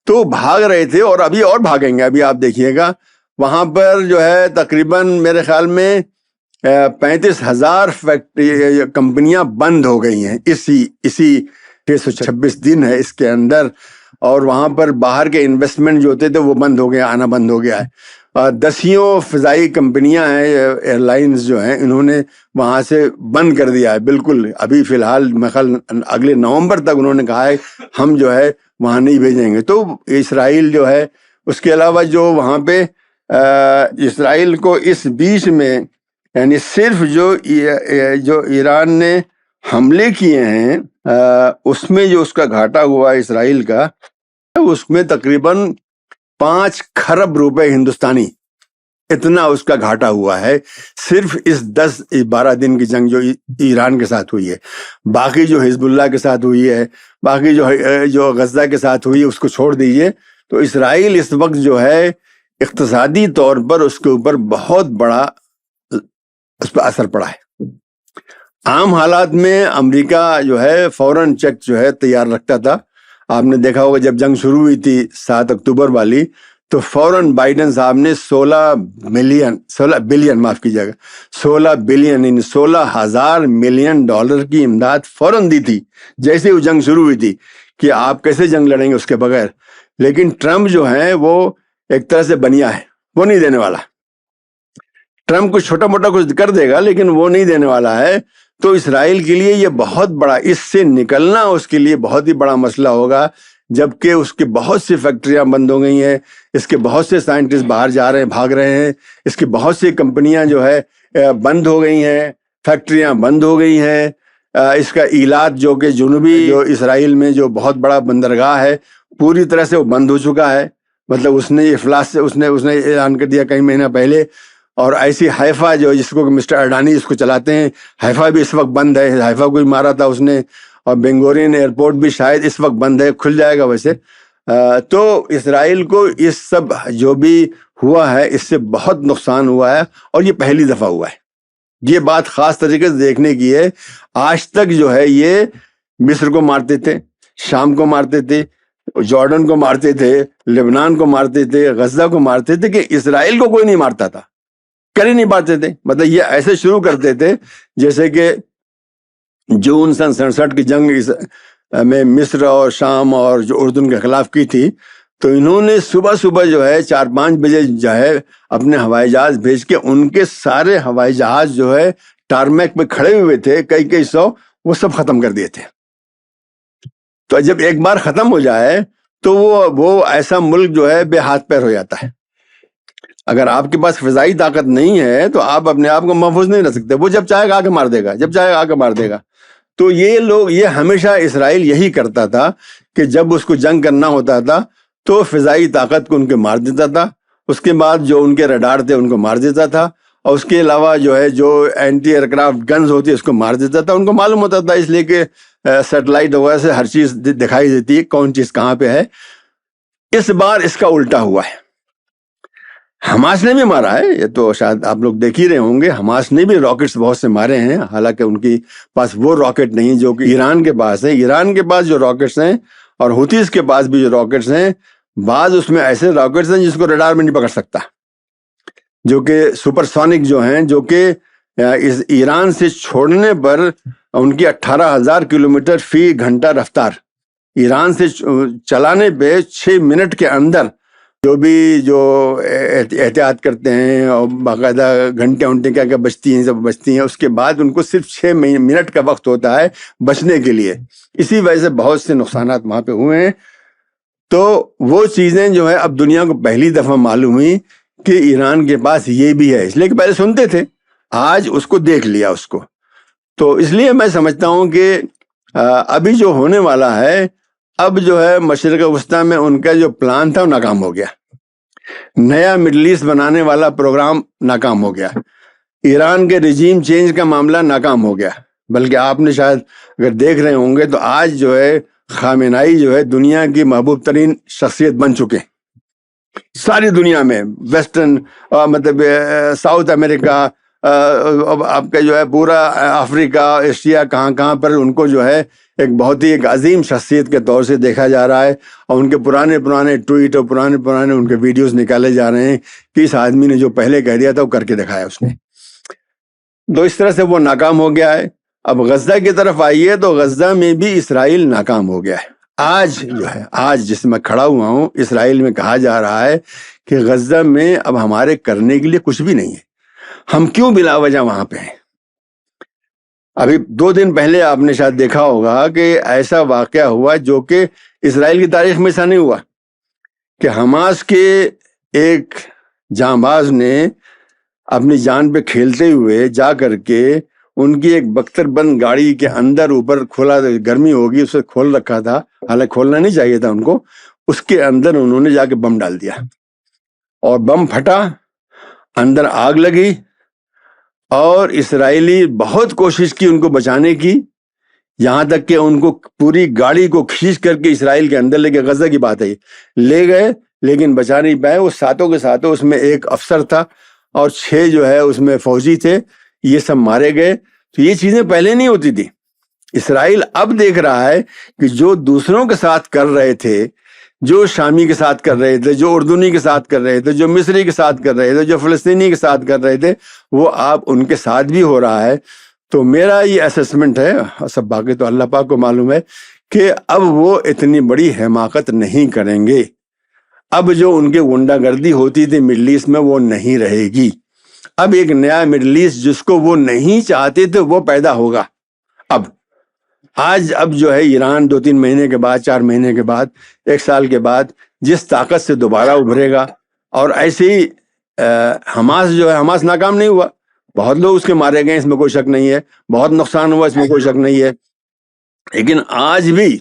تو بھاگ رہے تھے، اور ابھی اور بھاگیں گے. ابھی آپ دیکھیے گا وہاں پر جو ہے تقریباً میرے خیال میں 35,000 کمپنیاں بند ہو گئی ہیں اسی 626 دن ہے اس کے اندر. اور وہاں پر باہر کے انویسٹمنٹ جو ہوتے تھے وہ بند ہو گیا، آنا بند ہو گیا ہے. 10 فضائی کمپنیاں ہیں، ایئر لائنز جو ہیں، انہوں نے وہاں سے بند کر دیا ہے بالکل. ابھی فی الحال اگلے نومبر تک انہوں نے کہا ہے ہم جو ہے وہاں نہیں بھیجیں گے. تو اسرائیل جو ہے، اس کے علاوہ جو وہاں پہ اسرائیل کو اس بیچ میں، یعنی صرف جو ایران نے حملے کیے ہیں اس میں جو اس کا گھاٹا ہوا اسرائیل کا، اس میں تقریباً 5 کھرب روپے ہندوستانی، اتنا اس کا گھاٹا ہوا ہے صرف اس 10-12 دن کی جنگ جو ایران کے ساتھ ہوئی ہے. باقی جو حزب اللہ کے ساتھ ہوئی ہے، باقی جو غزہ کے ساتھ ہوئی ہے، اس کو چھوڑ دیجئے. تو اسرائیل اس وقت جو ہے اقتصادی طور پر اس کے اوپر بہت بڑا اس پر اثر پڑا ہے. عام حالات میں امریکہ جو ہے فوراً چیک جو ہے تیار رکھتا تھا. آپ نے دیکھا ہوگا جب جنگ شروع ہوئی تھی 7 اکتوبر والی، تو فوراً بائیڈن صاحب نے 16 بلین معاف کیجیے گا 16 بلین یعنی $16,000 کی امداد فوراً دی تھی جیسے وہ جنگ شروع ہوئی تھی، کہ آپ کیسے جنگ لڑیں گے اس کے بغیر. لیکن ٹرمپ جو ہے وہ ایک طرح سے بنیا ہے، وہ نہیں دینے والا. ٹرمپ کچھ چھوٹا موٹا کچھ کر دے گا لیکن وہ نہیں دینے والا ہے. تو اسرائیل کے لیے یہ بہت بڑا، اس سے نکلنا اس کے لیے بہت ہی بڑا مسئلہ ہوگا، جبکہ اس کی بہت سی فیکٹریاں بند ہو گئی ہیں، اس کے بہت سے سائنٹسٹ باہر جا رہے ہیں، بھاگ رہے ہیں، اس کی بہت سی کمپنیاں جو ہے بند ہو گئی ہیں، فیکٹریاں بند ہو گئی ہیں. اس کا ایلات جو کہ جنوبی جو اسرائیل میں جو بہت بڑا بندرگاہ ہے، پوری طرح سے وہ بند ہو چکا ہے. مطلب اس نے افلاس سے اس نے اعلان کر دیا کئی مہینہ پہلے. اور ایسی حیفا جو جس کو مسٹر اڈانی اس کو چلاتے ہیں، حیفا بھی اس وقت بند ہے، حیفا کو ہی مارا تھا اس نے. اور بینگورین ایئرپورٹ بھی شاید اس وقت بند ہے، کھل جائے گا ویسے. تو اسرائیل کو اس سب جو بھی ہوا ہے اس سے بہت نقصان ہوا ہے، اور یہ پہلی دفعہ ہوا ہے. یہ بات خاص طریقے سے دیکھنے کی ہے. آج تک جو ہے یہ مصر کو مارتے تھے، شام کو مارتے تھے، جارڈن کو مارتے تھے، لبنان کو مارتے تھے، غزہ کو مارتے تھے، کہ اسرائیل کو کوئی نہیں مارتا تھا، کر ہی نہیں پاتے تھے. مطلب یہ ایسے شروع کرتے تھے جیسے کہ جون 1967 کی جنگ میں مصر اور شام اور جو اردن کے خلاف کی تھی، تو انہوں نے صبح صبح جو ہے 4-5 بجے جو ہے اپنے ہوائی جہاز بھیج کے ان کے سارے ہوائی جہاز جو ہے ٹارمیک پہ کھڑے ہوئے تھے کئی سو، وہ سب ختم کر دیے تھے. تو جب ایک بار ختم ہو جائے تو وہ ایسا ملک جو ہے بے ہاتھ پیر ہو جاتا ہے. اگر آپ کے پاس فضائی طاقت نہیں ہے تو آپ اپنے آپ کو محفوظ نہیں رکھ سکتے. وہ جب چاہے گا آ کے مار دے گا, جب چاہے گا آ کے مار دے گا. تو یہ ہمیشہ اسرائیل یہی کرتا تھا کہ جب اس کو جنگ کرنا ہوتا تھا تو فضائی طاقت کو ان کے مار دیتا تھا. اس کے بعد جو ان کے ریڈار تھے ان کو مار دیتا تھا, اور اس کے علاوہ جو اینٹی ایئر کرافٹ گنز ہوتی ہے اس کو مار دیتا تھا. ان کو معلوم ہوتا تھا, اس لیے کہ سیٹلائٹ وغیرہ سے ہر چیز دکھائی دیتی ہے کون چیز کہاں پہ ہے. اس بار اس کا الٹا ہوا ہے. حماس نے بھی مارا ہے, یہ تو شاید آپ لوگ دیکھ ہی رہے ہوں گے. حماس نے بھی راکٹس بہت سے مارے ہیں, حالانکہ ان کی پاس وہ راکٹ نہیں جو کہ ایران کے پاس ہے. ایران کے پاس جو راکٹس ہیں اور ہوتیز کے پاس بھی جو راکٹس ہیں, بعض اس میں ایسے راکٹس ہیں جس کو ریڈار میں نہیں پکڑ سکتا, جو کہ سپر سونک جو ہیں, جو کہ اس ایران سے چھوڑنے پر ان کی 18,000 کلومیٹر فی گھنٹہ رفتار, ایران سے چلانے پہ 6 منٹ کے اندر جو احتیاط کرتے ہیں اور باقاعدہ گھنٹے کیا بچتی ہیں, سب بچتی ہیں. اس کے بعد ان کو صرف 6 منٹ کا وقت ہوتا ہے بچنے کے لیے. اسی وجہ سے بہت سے نقصانات وہاں پہ ہوئے ہیں. تو وہ چیزیں جو ہے اب دنیا کو پہلی دفعہ معلوم ہوئی کہ ایران کے پاس یہ بھی ہے, اس لیے کہ پہلے سنتے تھے, آج اس کو دیکھ لیا اس کو. تو اس لیے میں سمجھتا ہوں کہ ابھی جو ہونے والا ہے, اب جو ہے مشرق وسطیٰ میں ان کا جو پلان تھا وہ ناکام ہو گیا. نیا مڈل ایسٹ بنانے والا پروگرام ناکام ہو گیا. ایران کے رجیم چینج کا معاملہ ناکام ہو گیا. بلکہ آپ نے شاید اگر دیکھ رہے ہوں گے تو آج جو ہے خامنائی جو ہے دنیا کی محبوب ترین شخصیت بن چکے ساری دنیا میں. ویسٹرن مطلب ساؤتھ امریکہ, آپ کا جو ہے پورا افریقہ, ایشیا, کہاں پر ان کو جو ہے ایک بہت ہی ایک عظیم شخصیت کے طور سے دیکھا جا رہا ہے. اور ان کے پرانے ٹویٹ اور پرانے ان کے ویڈیوز نکالے جا رہے ہیں کہ اس آدمی نے جو پہلے کہہ دیا تھا وہ کر کے دکھایا اس نے. تو اس طرح سے وہ ناکام ہو گیا ہے. اب غزہ کی طرف آئیے تو غزہ میں بھی اسرائیل ناکام ہو گیا ہے. آج جس میں کھڑا ہوا ہوں, اسرائیل میں کہا جا رہا ہے کہ غزہ میں اب ہمارے کرنے کے لیے کچھ بھی نہیں ہے, ہم کیوں بلا وجہ وہاں پہ ہیں. ابھی 2 دن پہلے آپ نے شاید دیکھا ہوگا کہ ایسا واقعہ ہوا جو کہ اسرائیل کی تاریخ میں ایسا نہیں ہوا, کہ حماس کے ایک جانباز نے اپنی جان پہ کھیلتے ہوئے جا کر کے ان کی ایک بختر بند گاڑی کے اندر, اوپر کھولا, گرمی ہوگی اسے کھول رکھا تھا, حالانکہ کھولنا نہیں چاہیے تھا ان کو, اس کے اندر انہوں نے جا کے بم ڈال دیا اور بم پھٹا, اندر آگ لگی. اور اسرائیلی بہت کوشش کی ان کو بچانے کی, یہاں تک کہ ان کو پوری گاڑی کو کھینچ کر کے اسرائیل کے اندر لے کے, غزہ کی بات ہے, لے گئے لیکن بچا نہیں پائے. وہ ساتوں کے ساتوں اس میں ایک افسر تھا اور 6 جو ہے اس میں فوجی تھے, یہ سب مارے گئے. تو یہ چیزیں پہلے نہیں ہوتی تھی. اسرائیل اب دیکھ رہا ہے کہ جو دوسروں کے ساتھ کر رہے تھے, جو شامی کے ساتھ کر رہے تھے, جو اردنی کے ساتھ کر رہے تھے, جو مصری کے ساتھ کر رہے تھے, جو فلسطینی کے ساتھ کر رہے تھے, وہ آپ ان کے ساتھ بھی ہو رہا ہے. تو میرا یہ اسسمنٹ ہے, سب باقی تو اللہ پاک کو معلوم ہے, کہ اب وہ اتنی بڑی حماقت نہیں کریں گے. اب جو ان کی غنڈہ گردی ہوتی تھی مڈل ایسٹ میں وہ نہیں رہے گی. اب ایک نیا مڈل ایسٹ جس کو وہ نہیں چاہتے تھے وہ پیدا ہوگا. اب جو ہے ایران 2-3 مہینے کے بعد, 4 مہینے کے بعد, 1 سال کے بعد جس طاقت سے دوبارہ ابھرے گا. اور ایسے ہی حماس جو ہے, حماس ناکام نہیں ہوا, بہت لوگ اس کے مارے گئے, اس میں کوئی شک نہیں ہے, بہت نقصان ہوا, اس میں کوئی شک نہیں ہے. لیکن آج بھی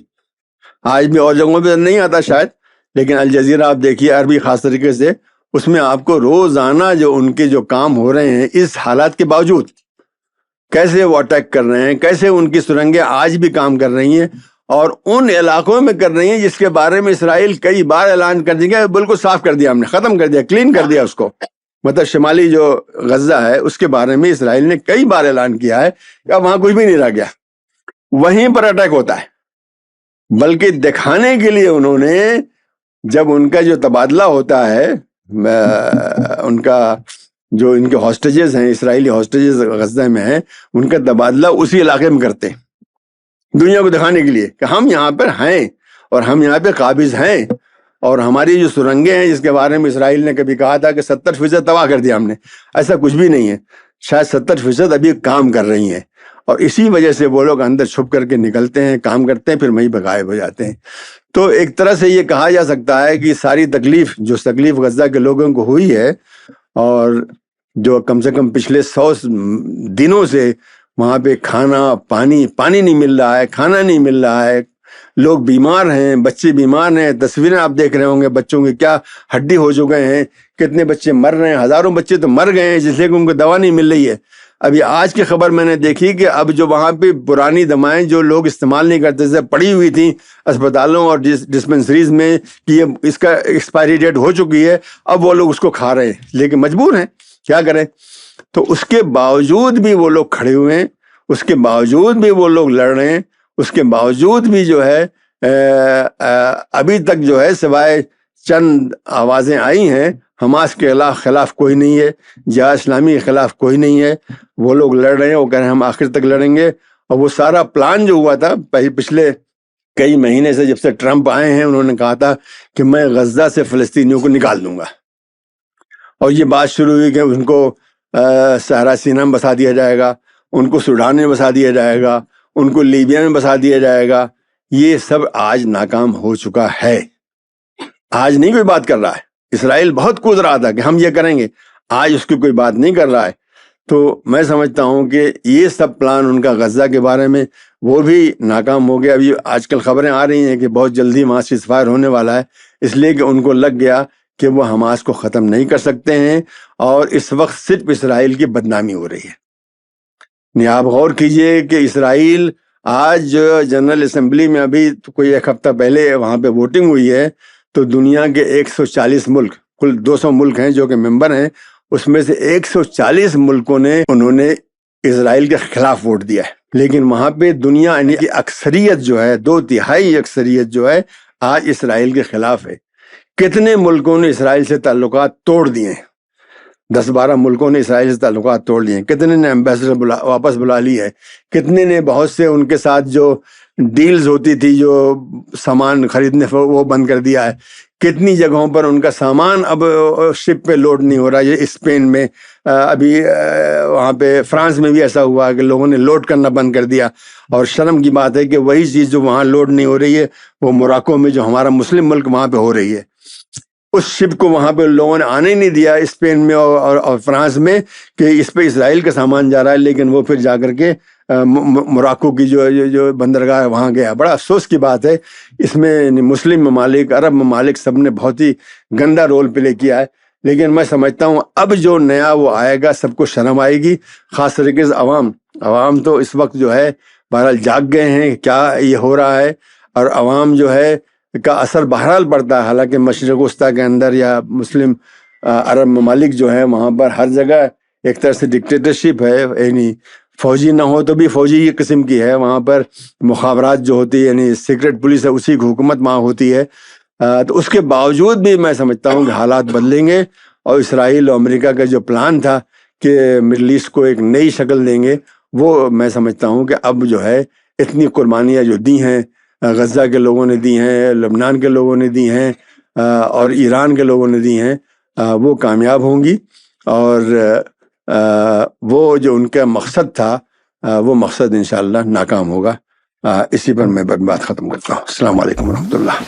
اور جگہوں پہ نہیں آتا شاید, لیکن الجزیرہ آپ دیکھیے عربی خاص طریقے سے, اس میں آپ کو روزانہ جو ان کے جو کام ہو رہے ہیں اس حالات کے باوجود, کیسے وہ اٹیک کر رہے ہیں, کیسے ان کی سرنگیں آج بھی کام کر رہی ہیں, اور ان علاقوں میں کر رہی ہیں جس کے بارے میں اسرائیل کئی بار اعلان کر دیا, بالکل صاف کر دیا, ہم نے ختم کر دیا, کلین کر دیا اس کو. مطلب شمالی جو غزہ ہے اس کے بارے میں اسرائیل نے کئی بار اعلان کیا ہے کہ اب وہاں کچھ بھی نہیں رہ گیا, وہیں پر اٹیک ہوتا ہے. بلکہ دکھانے کے لیے انہوں نے, جب ان کا جو تبادلہ ہوتا ہے, ان کا جو ان کے ہاسٹیجز ہیں, اسرائیلی ہاسٹیجز غزہ میں ہیں, ان کا تبادلہ اسی علاقے میں کرتے ہیں دنیا کو دکھانے کے لیے کہ ہم یہاں پر ہیں اور ہم یہاں پہ قابض ہیں, اور ہماری جو سرنگیں ہیں جس کے بارے میں اسرائیل نے کبھی کہا تھا کہ 70% تباہ کر دیا ہم نے, ایسا کچھ بھی نہیں ہے. شاید 70% ابھی کام کر رہی ہیں, اور اسی وجہ سے وہ لوگ اندر چھپ کر کے نکلتے ہیں, کام کرتے ہیں, پھر وہیں پہ غائب ہو جاتے ہیں. تو ایک طرح سے یہ کہا جا سکتا ہے کہ ساری تکلیف غزہ کے لوگوں کو ہوئی ہے اور جو کم سے کم پچھلے 100 دنوں سے وہاں پہ پانی نہیں مل رہا ہے، کھانا نہیں مل رہا ہے، لوگ بیمار ہیں، بچے بیمار ہیں. تصویریں آپ دیکھ رہے ہوں گے بچوں کے کیا ہڈی ہو چکے ہیں، کتنے بچے مر رہے ہیں، ہزاروں بچے تو مر گئے ہیں جس لیے کہ ان کو دوا نہیں مل رہی ہے. ابھی آج کی خبر میں نے دیکھی کہ اب جو وہاں پہ پرانی دوائیں جو لوگ استعمال نہیں کرتے تھے پڑی ہوئی تھیں اسپتالوں اور ڈسپنسریز میں کہ اس کا ایکسپائری ڈیٹ ہو چکی ہے، اب وہ لوگ اس کو کھا رہے ہیں، لیکن مجبور ہیں، کیا کریں. تو اس کے باوجود بھی وہ لوگ کھڑے ہوئے ہیں، اس کے باوجود بھی وہ لوگ لڑ رہے ہیں، اس کے باوجود بھی جو ہے ابھی تک جو ہے سوائے چند آوازیں آئی ہیں، حماس کے خلاف کوئی نہیں ہے، جہاد اسلامی کے خلاف کوئی نہیں ہے. وہ لوگ لڑ رہے ہیں، وہ کہہ رہے ہیں ہم آخر تک لڑیں گے. اور وہ سارا پلان جو ہوا تھا پچھلے کئی مہینے سے، جب سے ٹرمپ آئے ہیں، انہوں نے کہا تھا کہ میں غزہ سے فلسطینیوں کو نکال دوں گا. اور یہ بات شروع ہوئی کہ ان کو صحرا سینا میں بسا دیا جائے گا، ان کو سوڈان میں بسا دیا جائے گا، ان کو لیبیا میں بسا دیا جائے گا. یہ سب آج ناکام ہو چکا ہے. آج نہیں کوئی بات کر رہا ہے. اسرائیل بہت کود رہا تھا کہ ہم یہ کریں گے، آج اس کی کوئی بات نہیں کر رہا ہے. تو میں سمجھتا ہوں کہ یہ سب پلان ان کا غزہ کے بارے میں وہ بھی ناکام ہو گیا. ابھی آج کل خبریں آ رہی ہیں کہ بہت جلدی وہاں سیز فائر ہونے والا ہے، اس لیے کہ ان کو لگ گیا کہ وہ حماس کو ختم نہیں کر سکتے ہیں. اور اس وقت صرف اسرائیل کی بدنامی ہو رہی ہے. آپ غور کیجئے کہ اسرائیل آج جنرل اسمبلی میں ابھی کوئی ایک ہفتہ پہلے وہاں پہ ووٹنگ ہوئی ہے، تو دنیا کے 140 ملک، کل 200 ملک ہیں جو کہ ممبر ہیں، اس میں سے 140 ملکوں نے انہوں نے اسرائیل کے خلاف ووٹ دیا ہے. لیکن وہاں پہ دنیا کی اکثریت جو ہے، 2/3 اکثریت جو ہے آج اسرائیل کے خلاف ہے. کتنے ملکوں نے اسرائیل سے تعلقات توڑ دیے ہیں؟ 10-12 ملکوں نے اسرائیل سے تعلقات توڑ لیے ہیں. کتنے نے ایمبیسڈر واپس بلا لی ہے. کتنے نے بہت سے ان کے ساتھ جو ڈیلز ہوتی تھی جو سامان خریدنے وہ بند کر دیا ہے. کتنی جگہوں پر ان کا سامان اب شپ پہ لوڈ نہیں ہو رہا. یہ اسپین میں، ابھی وہاں پہ فرانس میں بھی ایسا ہوا کہ لوگوں نے لوڈ کرنا بند کر دیا. اور شرم کی بات ہے کہ وہی چیز جو وہاں لوڈ نہیں ہو رہی ہے وہ موراکو میں، جو ہمارا مسلم ملک، وہاں پہ ہو رہی ہے. اس شپ کو وہاں پہ لوگوں نے آنے نہیں دیا اسپین میں اور فرانس میں کہ اس پہ اسرائیل کا سامان جا رہا ہے، لیکن وہ پھر جا کر کے موراکو کی جو بندرگاہ ہے وہاں گیا. بڑا افسوس کی بات ہے. اس میں مسلم ممالک، عرب ممالک سب نے بہت ہی گندا رول پلے کیا ہے. لیکن میں سمجھتا ہوں اب جو نیا وہ آئے گا سب کو شرم آئے گی، خاص طریقے سے عوام تو اس وقت جو ہے بہرحال جاگ گئے ہیں کیا یہ ہو رہا ہے. اور عوام جو ہے کا اثر بہرحال پڑتا ہے. حالانکہ مشرق وسطیٰ کے اندر یا مسلم عرب ممالک جو ہیں وہاں پر ہر جگہ ایک طرح سے ڈکٹیٹرشپ ہے، یعنی فوجی نہ ہو تو بھی فوجی کی قسم کی ہے. وہاں پر مخابرات جو ہوتی ہے، یعنی سیکرٹ پولیس ہے، اسی کی حکومت وہاں ہوتی ہے. تو اس کے باوجود بھی میں سمجھتا ہوں کہ حالات بدلیں گے، اور اسرائیل اور امریکہ کا جو پلان تھا کہ مڈل ایسٹ کو ایک نئی شکل دیں گے، وہ میں سمجھتا ہوں کہ اب جو ہے اتنی قربانیاں جو دی ہیں، غزہ کے لوگوں نے دی ہیں، لبنان کے لوگوں نے دی ہیں، اور ایران کے لوگوں نے دی ہیں، وہ کامیاب ہوں گی. اور وہ جو ان کا مقصد تھا وہ مقصد انشاءاللہ ناکام ہوگا. اسی پر میں بات ختم کرتا ہوں. السلام علیکم ورحمۃ اللہ.